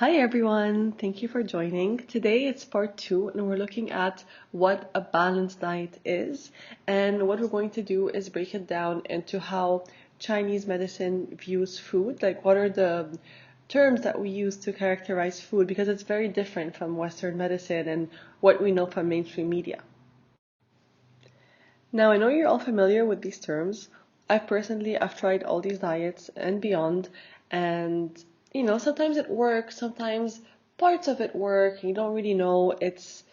Hi everyone, thank you for joining. Today it's part 2 and we're looking at what a balanced diet is. And what we're going to do is break it down into how Chinese medicine views food, like what are the terms that we use to characterize food, because it's very different from Western medicine and what we know from mainstream media. Now I know you're all familiar with these terms. I've tried all these diets and beyond, and sometimes it works, sometimes parts of it work. You don't really know. It's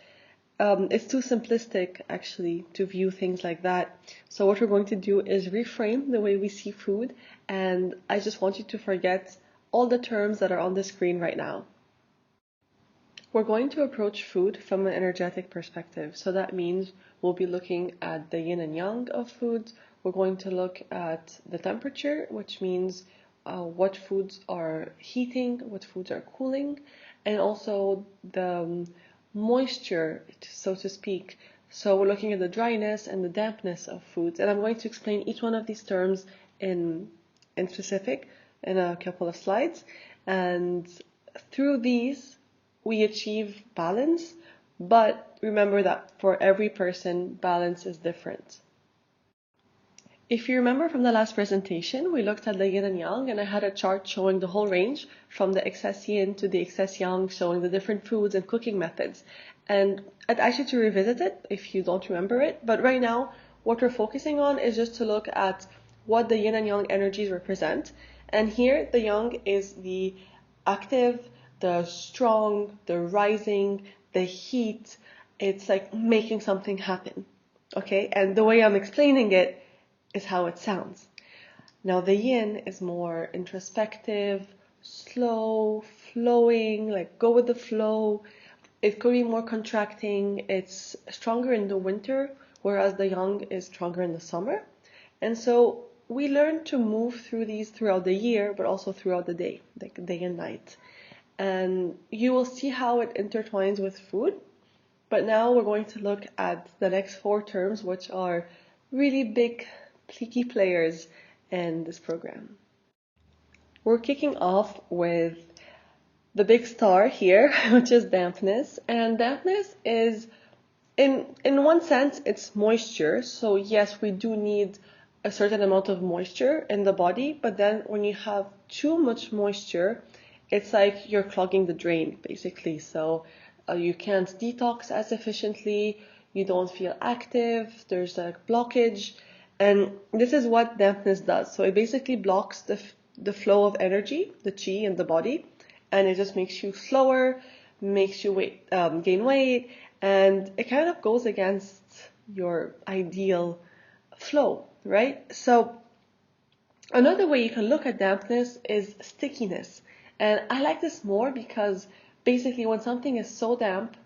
too simplistic actually to view things like that. So what we're going to do is reframe the way we see food, and I just want you to forget all the terms that are on the screen right now. We're going to approach food from an energetic perspective. So that means we'll be looking at the yin and yang of foods. We're going to look at the temperature, which means what foods are heating, what foods are cooling, and also the moisture, so to speak. So we're looking at the dryness and the dampness of foods. And I'm going to explain each one of these terms in specific in a couple of slides. And through these, we achieve balance, but remember that for every person, balance is different. If you remember from the last presentation, we looked at the yin and yang, and I had a chart showing the whole range from the excess yin to the excess yang, showing the different foods and cooking methods. And I'd ask you to revisit it if you don't remember it, but right now, what we're focusing on is just to look at what the yin and yang energies represent. And here, the yang is the active, the strong, the rising, the heat. It's like making something happen, okay? And the way I'm explaining it is how it sounds. Now the yin is more introspective, slow, flowing, like go with the flow. It could be more contracting. It's stronger in the winter, whereas the yang is stronger in the summer. And so we learn to move through these throughout the year, but also throughout the day, like day and night. And you will see how it intertwines with food. But now we're going to look at the next 4 terms, which are really big, key players in this program. We're kicking off with the big star here, which is dampness. And dampness is, in one sense, it's moisture. So yes, we do need a certain amount of moisture in the body, but then when you have too much moisture, it's like you're clogging the drain, basically. So you can't detox as efficiently, you don't feel active, there's a blockage, and this is what dampness does. So it basically blocks the flow of energy, the qi in the body, and it just makes you slower, makes you gain weight, and it kind of goes against your ideal flow, right? So another way you can look at dampness is stickiness. And I like this more because basically when something is so damp,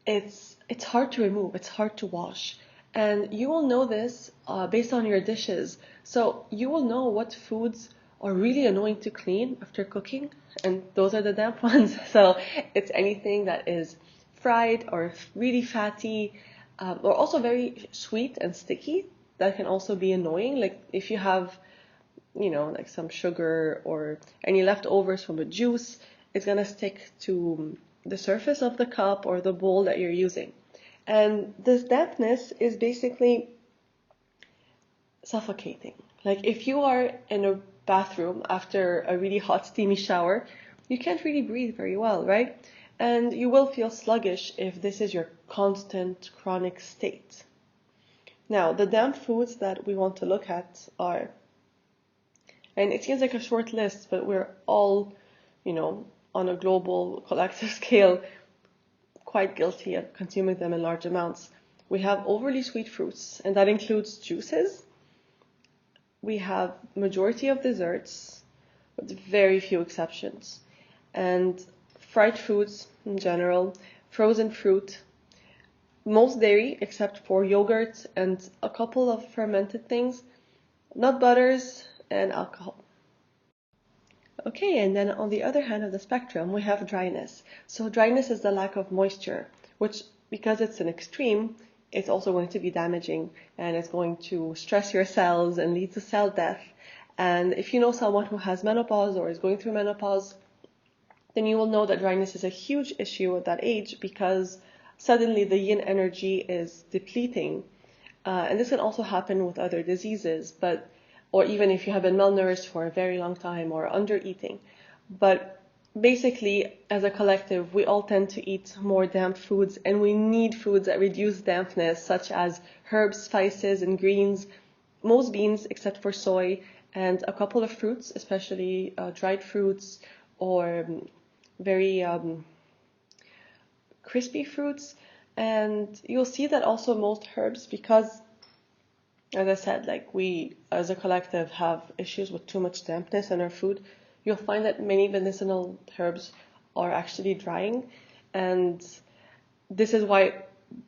it's hard to remove, it's hard to wash. And you will know this based on your dishes. So you will know what foods are really annoying to clean after cooking, and those are the damp ones. So it's anything that is fried or really fatty, or also very sweet and sticky. That can also be annoying. Like if you have like some sugar or any leftovers from a juice, it's gonna stick to the surface of the cup or the bowl that you're using. And this dampness is basically suffocating. Like if you are in a bathroom after a really hot, steamy shower, you can't really breathe very well, right? And you will feel sluggish if this is your constant chronic state. Now, the damp foods that we want to look at are, and it seems like a short list, but we're all, on a global collective scale, quite guilty of consuming them in large amounts. We have overly sweet fruits, and that includes juices. We have majority of desserts, with very few exceptions. And fried foods in general, frozen fruit, most dairy except for yogurt and a couple of fermented things, nut butters, and alcohol. Okay, and then on the other hand of the spectrum, we have dryness. So dryness is the lack of moisture, which, because it's an extreme, it's also going to be damaging, and it's going to stress your cells and lead to cell death. And if you know someone who has menopause or is going through menopause, then you will know that dryness is a huge issue at that age because suddenly the yin energy is depleting. And this can also happen with other diseases, or even if you have been malnourished for a very long time or undereating. But basically, as a collective, we all tend to eat more damp foods, and we need foods that reduce dampness, such as herbs, spices, and greens, most beans except for soy, and a couple of fruits, especially dried fruits or very crispy fruits. And you'll see that also most herbs, because as I said, like we as a collective have issues with too much dampness in our food, you'll find that many medicinal herbs are actually drying. And this is why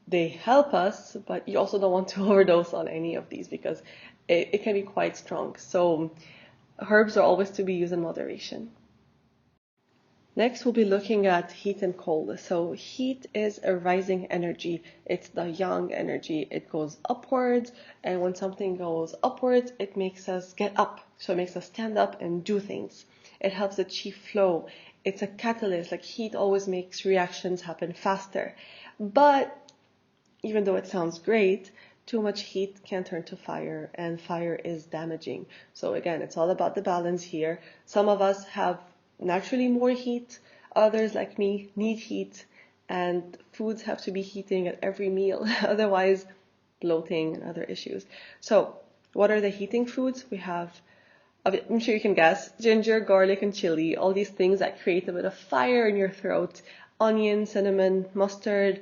they help us, but you also don't want to overdose on any of these because it can be quite strong. So herbs are always to be used in moderation. Next, we'll be looking at heat and cold. So heat is a rising energy. It's the yang energy. It goes upwards, and when something goes upwards, it makes us get up. So it makes us stand up and do things. It helps the chi flow. It's a catalyst. Like heat always makes reactions happen faster. But even though it sounds great, too much heat can turn to fire, and fire is damaging. So again, it's all about the balance here. Some of us have naturally more heat, others like me need heat, and foods have to be heating at every meal, otherwise bloating and other issues. So what are the heating foods? We have, I'm sure you can guess, ginger, garlic, and chili, all these things that create a bit of fire in your throat, onion, cinnamon, mustard.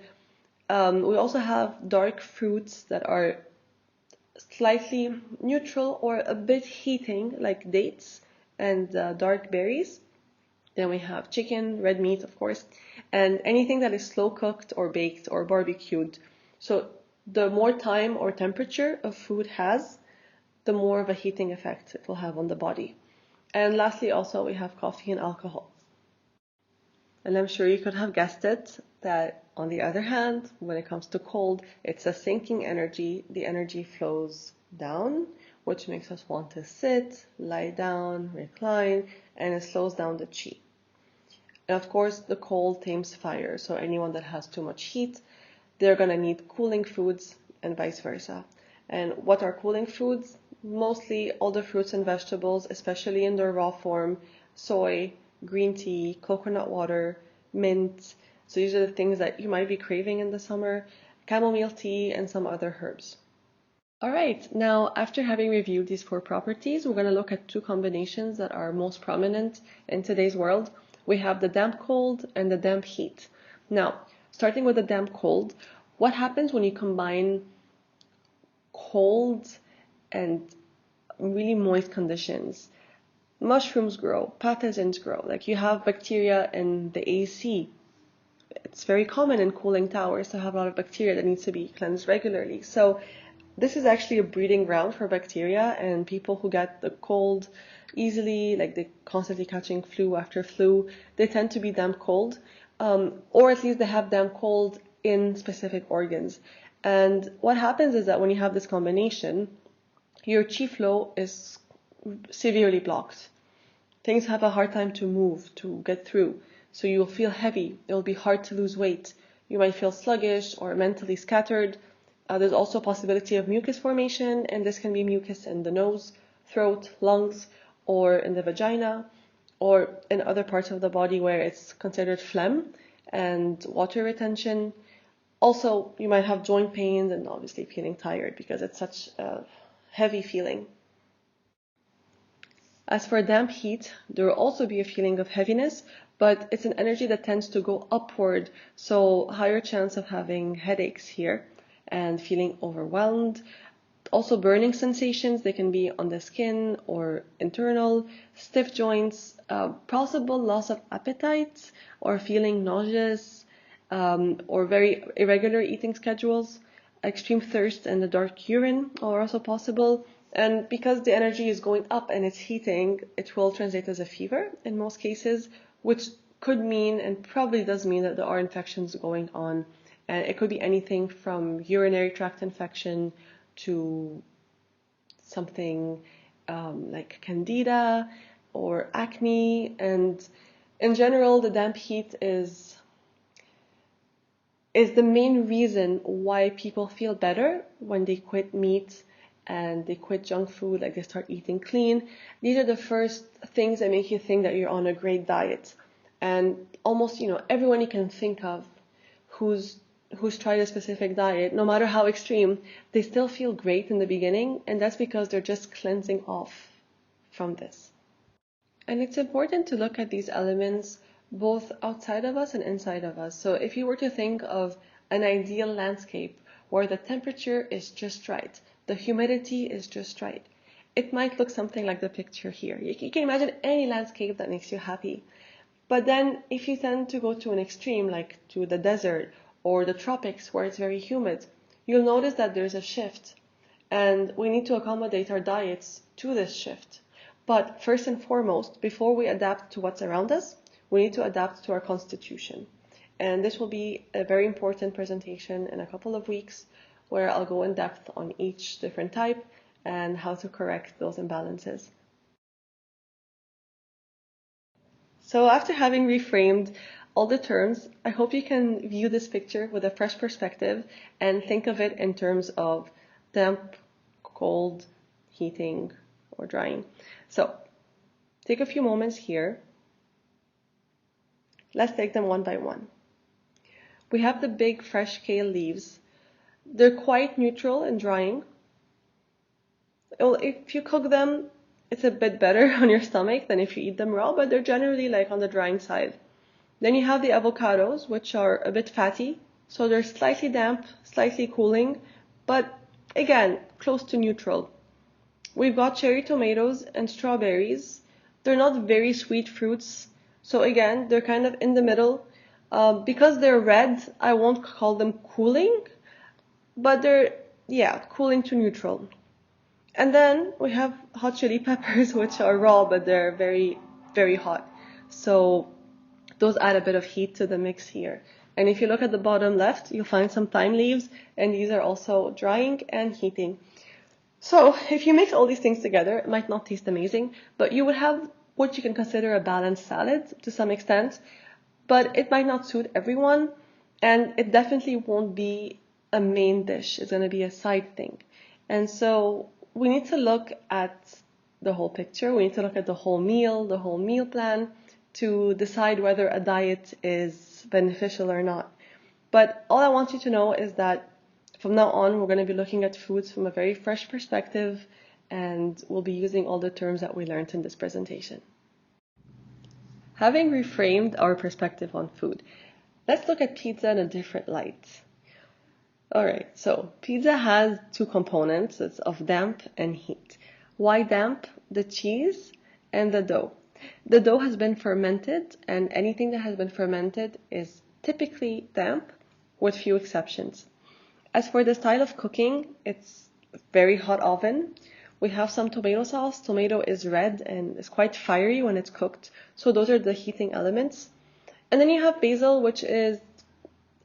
We also have dark fruits that are slightly neutral or a bit heating, like dates and dark berries. Then we have chicken, red meat, of course, and anything that is slow cooked or baked or barbecued. So the more time or temperature a food has, the more of a heating effect it will have on the body. And lastly, also, we have coffee and alcohol. And I'm sure you could have guessed it, that on the other hand, when it comes to cold, it's a sinking energy. The energy flows down, which makes us want to sit, lie down, recline, and it slows down the chi. And of course, the cold tames fire. So anyone that has too much heat, they're going to need cooling foods and vice versa. And what are cooling foods? Mostly all the fruits and vegetables, especially in their raw form, soy, green tea, coconut water, mint. So these are the things that you might be craving in the summer, chamomile tea, and some other herbs. All right, now after having reviewed these 4 properties, we're going to look at 2 combinations that are most prominent in today's world. We have the damp cold and the damp heat. Now, starting with the damp cold, what happens when you combine cold and really moist conditions? Mushrooms grow, pathogens grow. Like you have bacteria in the AC. It's very common in cooling towers to have a lot of bacteria that needs to be cleansed regularly. So this is actually a breeding ground for bacteria, and people who get the cold easily, like they constantly catching flu after flu, they tend to be damp cold, or at least they have damp cold in specific organs. And what happens is that when you have this combination, your chi flow is severely blocked. Things have a hard time to move, to get through. So you'll feel heavy. It'll be hard to lose weight. You might feel sluggish or mentally scattered. There's also a possibility of mucus formation, and this can be mucus in the nose, throat, lungs, or in the vagina, or in other parts of the body where it's considered phlegm and water retention. Also, you might have joint pains and obviously feeling tired because it's such a heavy feeling. As for damp heat, there will also be a feeling of heaviness, but it's an energy that tends to go upward, so higher chance of having headaches here and feeling overwhelmed. Also burning sensations, they can be on the skin or internal, stiff joints, possible loss of appetite or feeling nauseous, or very irregular eating schedules. Extreme thirst and the dark urine are also possible. And because the energy is going up and it's heating, it will translate as a fever in most cases, which could mean, and probably does mean, that there are infections going on. And it could be anything from urinary tract infection to something like candida or acne. And In general, the damp heat is the main reason why people feel better when they quit meat and they quit junk food, like they start eating clean. These are the first things that make you think that you're on a great diet. And almost, everyone you can think of who's tried a specific diet, no matter how extreme, they still feel great in the beginning, and that's because they're just cleansing off from this. And it's important to look at these elements both outside of us and inside of us. So if you were to think of an ideal landscape where the temperature is just right, the humidity is just right, it might look something like the picture here. You can imagine any landscape that makes you happy. But then if you tend to go to an extreme, like to the desert or the tropics where it's very humid, you'll notice that there's a shift. And we need to accommodate our diets to this shift. But first and foremost, before we adapt to what's around us, we need to adapt to our constitution. And this will be a very important presentation in a couple of weeks where I'll go in depth on each different type and how to correct those imbalances. So after having reframed all the terms, I hope you can view this picture with a fresh perspective and think of it in terms of damp, cold, heating, or drying. So take a few moments here. Let's take them one by one. We have the big fresh kale leaves. They're quite neutral in drying. Well, if you cook them, it's a bit better on your stomach than if you eat them raw, but they're generally like on the drying side. Then you have the avocados, which are a bit fatty, so they're slightly damp, slightly cooling, but again, close to neutral. We've got cherry tomatoes and strawberries. They're not very sweet fruits, so again, they're kind of in the middle. Because they're red, I won't call them cooling, but they're, cooling to neutral. And then we have hot chili peppers, which are raw, but they're very, very hot. So those add a bit of heat to the mix here. And if you look at the bottom left, you'll find some thyme leaves, and these are also drying and heating. So if you mix all these things together, it might not taste amazing, but you would have what you can consider a balanced salad to some extent, but it might not suit everyone, and it definitely won't be a main dish. It's going to be a side thing. And so we need to look at the whole picture. We need to look at the whole meal plan to decide whether a diet is beneficial or not. But all I want you to know is that from now on, we're going to be looking at foods from a very fresh perspective, and we'll be using all the terms that we learned in this presentation. Having reframed our perspective on food, let's look at pizza in a different light. Alright, so pizza has two components. It's of damp and heat. Why damp? The cheese and the dough. The dough has been fermented, and anything that has been fermented is typically damp, with few exceptions. As for the style of cooking, it's very hot oven. We have some tomato sauce. Tomato is red and is quite fiery when it's cooked. So those are the heating elements. And then you have basil, which is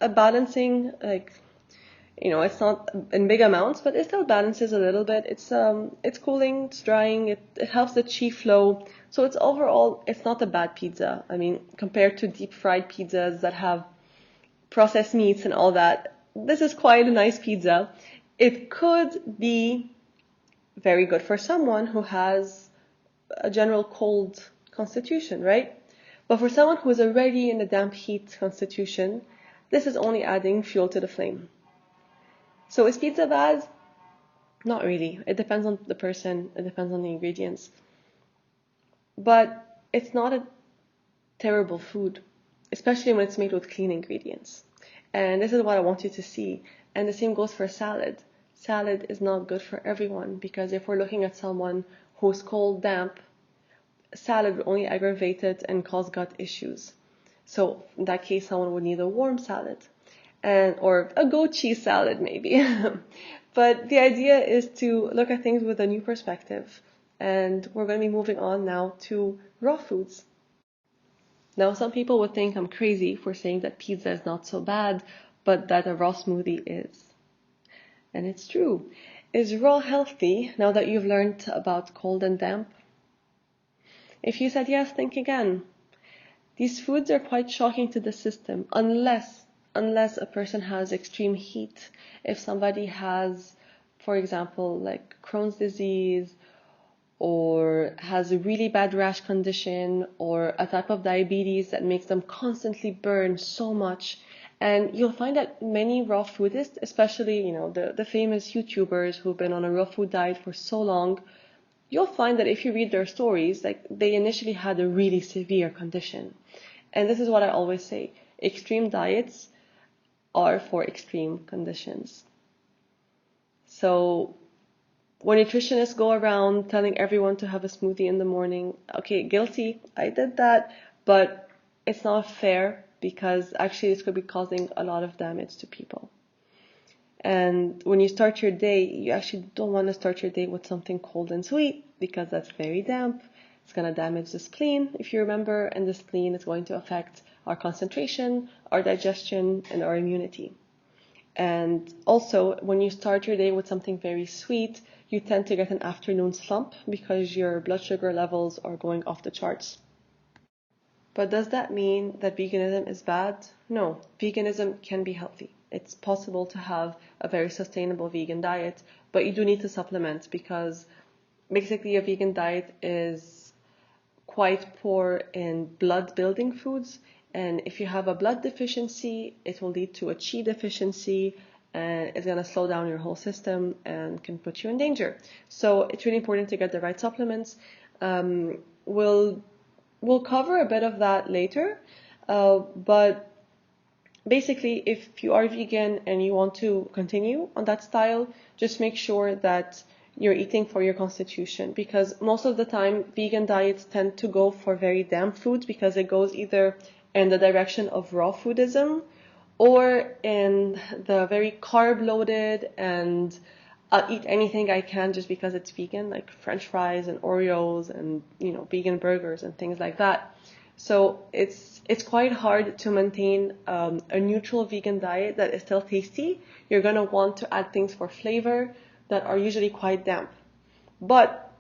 a balancing, it's not in big amounts, but it still balances a little bit. It's cooling, it's drying, it helps the chi flow. So it's overall, it's not a bad pizza. I mean, compared to deep fried pizzas that have processed meats and all that, this is quite a nice pizza. It could be very good for someone who has a general cold constitution, right? But for someone who is already in a damp heat constitution, this is only adding fuel to the flame. So is pizza bad? Not really. It depends on the person. It depends on the ingredients. But it's not a terrible food, especially when it's made with clean ingredients. And this is what I want you to see. And the same goes for salad. Salad is not good for everyone, because if we're looking at someone who's cold, damp, salad would only aggravate it and cause gut issues. So in that case, someone would need a warm salad, or a goat cheese salad maybe. But the idea is to look at things with a new perspective. And we're going to be moving on now to raw foods. Now, some people would think I'm crazy for saying that pizza is not so bad, but that a raw smoothie is. And it's true. Is raw healthy now that you've learned about cold and damp? If you said yes, think again. These foods are quite shocking to the system unless a person has extreme heat. If somebody has, for example, like Crohn's disease, or has a really bad rash condition, or a type of diabetes that makes them constantly burn so much. And you'll find that many raw foodists, especially, the famous YouTubers who've been on a raw food diet for so long, you'll find that if you read their stories, like they initially had a really severe condition. And this is what I always say, extreme diets are for extreme conditions. So when nutritionists go around telling everyone to have a smoothie in the morning, okay, guilty, I did that, but it's not fair because actually this could be causing a lot of damage to people. And when you start your day, you actually don't want to start your day with something cold and sweet because that's very damp. It's going to damage the spleen, if you remember, and the spleen is going to affect our concentration, our digestion, and our immunity. And also, when you start your day with something very sweet, you tend to get an afternoon slump because your blood sugar levels are going off the charts. But does that mean that veganism is bad? No, veganism can be healthy. It's possible to have a very sustainable vegan diet, but you do need to supplement because basically a vegan diet is quite poor in blood building foods. And if you have a blood deficiency, it will lead to a chi deficiency, and it's going to slow down your whole system and can put you in danger. So it's really important to get the right supplements. We'll cover a bit of that later, but basically, if you are vegan and you want to continue on that style, just make sure that you're eating for your constitution, because most of the time vegan diets tend to go for very damp foods because it goes either in the direction of raw foodism or in the very carb loaded and I'll eat anything I can just because it's vegan, like French fries and Oreos and vegan burgers and things like that. So it's quite hard to maintain a neutral vegan diet that is still tasty. You're gonna want to add things for flavor that are usually quite damp. But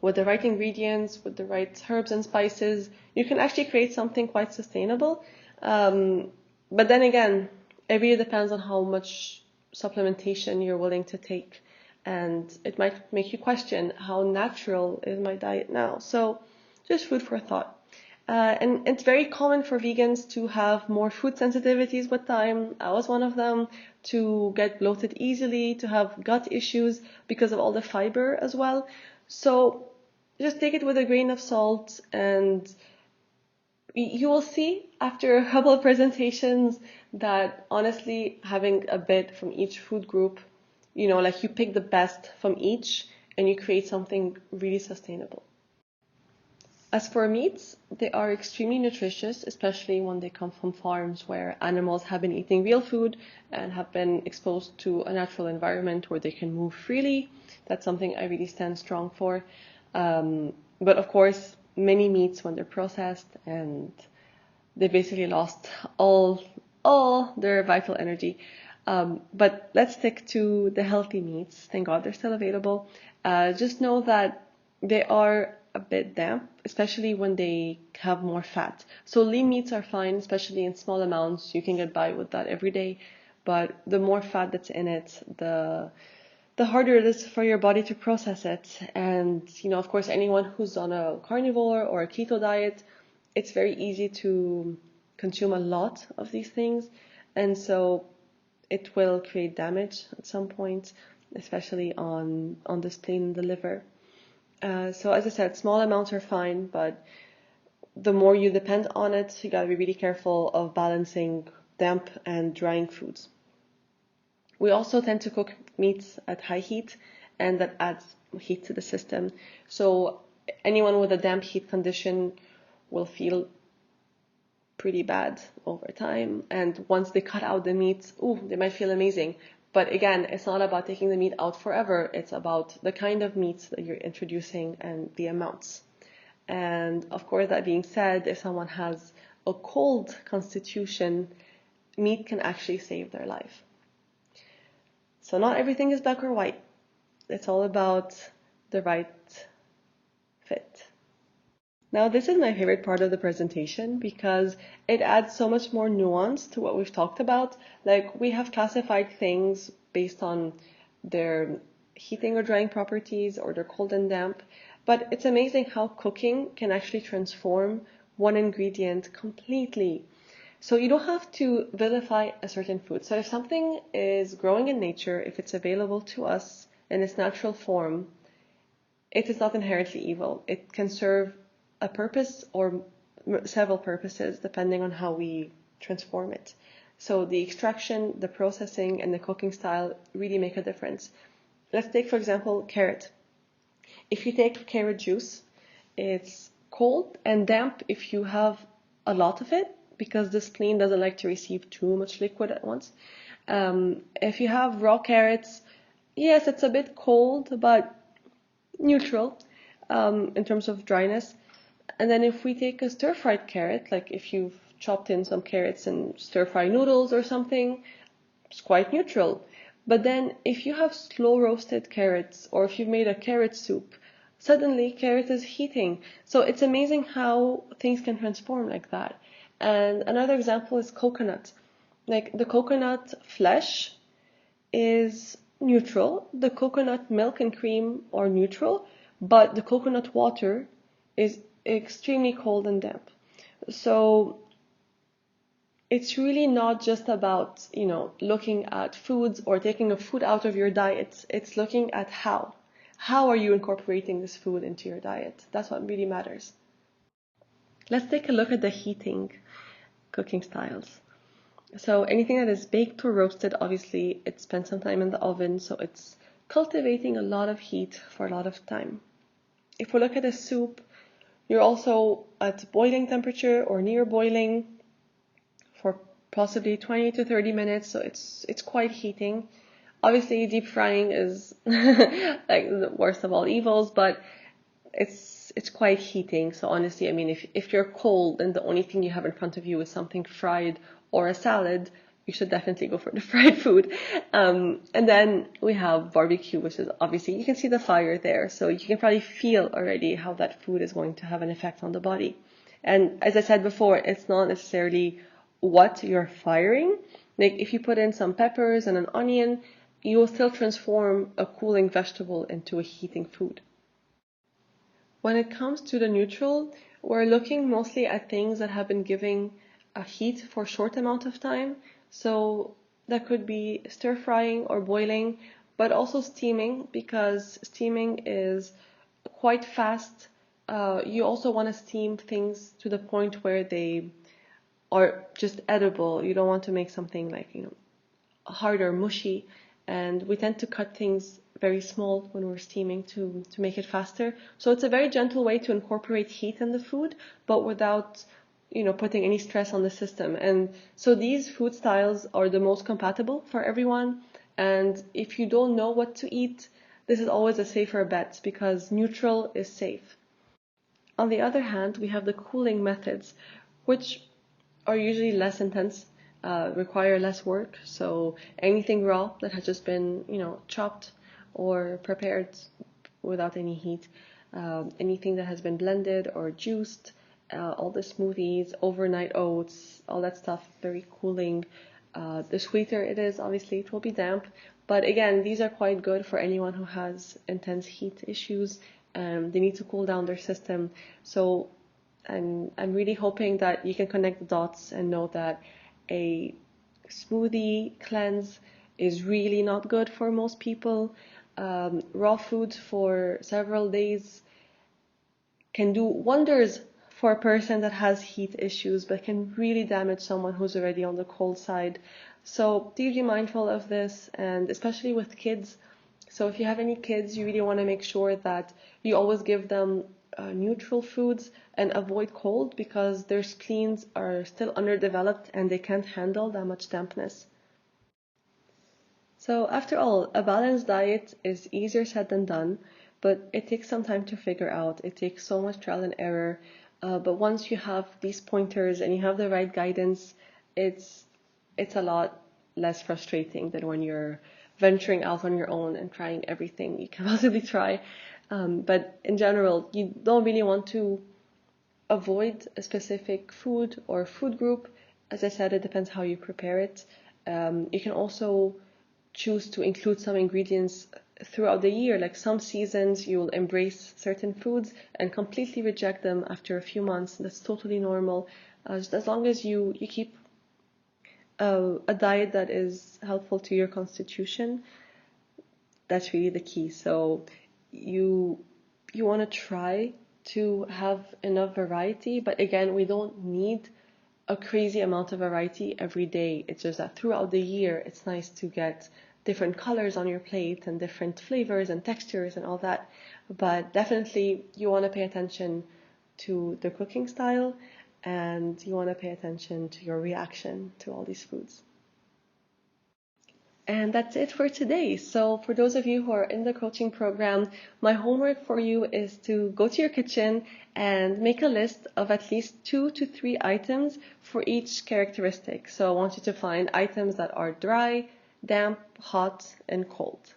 with the right ingredients, with the right herbs and spices, you can actually create something quite sustainable. But then again, it really depends on how much supplementation you're willing to take. And it might make you question, how natural is my diet now? So just food for thought. And it's very common for vegans to have more food sensitivities with time. I was one of them, to get bloated easily, to have gut issues because of all the fiber as well. So just take it with a grain of salt, and you will see after a couple of presentations that honestly having a bit from each food group, like you pick the best from each and you create something really sustainable. As for meats, they are extremely nutritious, especially when they come from farms where animals have been eating real food and have been exposed to a natural environment where they can move freely. That's something I really stand strong for. But of course, many meats, when they're processed, and they basically lost all their vital energy. But let's stick to the healthy meats. Thank God they're still available. Just know that they are a bit damp, especially when they have more fat. So lean meats are fine, especially in small amounts. You can get by with that every day. But the more fat that's in it, the harder it is for your body to process it. And, of course, anyone who's on a carnivore or a keto diet, it's very easy to consume a lot of these things. And so it will create damage at some point, especially on the spleen and the liver. So as I said, small amounts are fine, but the more you depend on it, you gotta be really careful of balancing damp and drying foods. We also tend to cook meats at high heat, and that adds heat to the system. So anyone with a damp heat condition will feel pretty bad over time. And once they cut out the meat, they might feel amazing. But again, it's not about taking the meat out forever. It's about the kind of meats that you're introducing and the amounts. And of course, that being said, if someone has a cold constitution, meat can actually save their life. So not everything is black or white. It's all about the right fit. Now, this is my favorite part of the presentation because it adds so much more nuance to what we've talked about. Like, we have classified things based on their heating or drying properties or their cold and damp, but it's amazing how cooking can actually transform one ingredient completely. So you don't have to vilify a certain food. So if something is growing in nature, if it's available to us in its natural form, it is not inherently evil. It can serve a purpose or several purposes depending on how we transform it. So the extraction, the processing, and the cooking style really make a difference. Let's take, for example, carrot. If you take carrot juice, it's cold and damp if you have a lot of it, because the spleen doesn't like to receive too much liquid at once. If you have raw carrots, yes, it's a bit cold, but neutral in terms of dryness. And then if we take a stir-fried carrot, like if you've chopped in some carrots and stir-fry noodles or something, it's quite neutral. But then if you have slow roasted carrots or if you've made a carrot soup, suddenly carrot is heating. So it's amazing how things can transform like that. And another example is coconut. Like the coconut flesh is neutral. The coconut milk and cream are neutral, but the coconut water is extremely cold and damp. So it's really not just about, looking at foods or taking a food out of your diet. It's looking at how. How are you incorporating this food into your diet? That's what really matters. Let's take a look at the heating cooking styles. So anything that is baked or roasted, obviously, it spends some time in the oven, so it's cultivating a lot of heat for a lot of time. If we look at a soup, you're also at boiling temperature or near boiling for possibly 20 to 30 minutes, so it's quite heating. Obviously, deep frying is like the worst of all evils, but it's quite heating. So honestly, I mean, if you're cold and the only thing you have in front of you is something fried or a salad, you should definitely go for the fried food. And then we have barbecue, which is obviously, you can see the fire there, so you can probably feel already how that food is going to have an effect on the body. And as I said before, it's not necessarily what you're firing. Like if you put in some peppers and an onion, you will still transform a cooling vegetable into a heating food. When it comes to the neutral, we're looking mostly at things that have been giving a heat for a short amount of time. So that could be stir frying or boiling, but also steaming, because steaming is quite fast. You also want to steam things to the point where they are just edible. You don't want to make something like, hard or mushy. And we tend to cut things very small when we're steaming to make it faster. So it's a very gentle way to incorporate heat in the food, but without, putting any stress on the system. And so these food styles are the most compatible for everyone. And if you don't know what to eat, this is always a safer bet because neutral is safe. On the other hand, we have the cooling methods, which are usually less intense, require less work. So anything raw that has just been, chopped or prepared without any heat, anything that has been blended or juiced, all the smoothies, overnight oats, all that stuff, very cooling. The sweeter it is, obviously, it will be damp. But again, these are quite good for anyone who has intense heat issues. They need to cool down their system. So I'm really hoping that you can connect the dots and know that a smoothie cleanse is really not good for most people. Raw food for several days can do wonders for a person that has heat issues, but can really damage someone who's already on the cold side. So please be mindful of this, and especially with kids. So if you have any kids, you really want to make sure that you always give them neutral foods and avoid cold, because their spleens are still underdeveloped and they can't handle that much dampness. So after all, a balanced diet is easier said than done, but it takes some time to figure out. It takes so much trial and error. But once you have these pointers and you have the right guidance, it's a lot less frustrating than when you're venturing out on your own and trying everything you can possibly try. But in general, you don't really want to avoid a specific food or food group. As I said, it depends how you prepare it. You can also choose to include some ingredients throughout the year. Like some seasons, you'll embrace certain foods and completely reject them after a few months. That's totally normal. Just as long as you keep a diet that is helpful to your constitution, that's really the key. So you want to try to have enough variety, but again, we don't need a crazy amount of variety every day. It's just that throughout the year, it's nice to get different colors on your plate and different flavors and textures and all that. But definitely, you want to pay attention to the cooking style, and you want to pay attention to your reaction to all these foods. And that's it for today. So for those of you who are in the coaching program, my homework for you is to go to your kitchen and make a list of at least 2 to 3 items for each characteristic. So I want you to find items that are dry, damp, hot, and cold.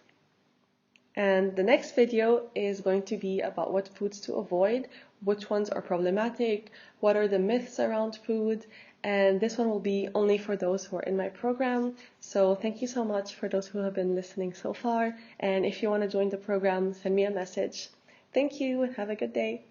And the next video is going to be about what foods to avoid, which ones are problematic, what are the myths around food, and this one will be only for those who are in my program. So thank you so much for those who have been listening so far, and if you want to join the program, send me a message. Thank you and have a good day.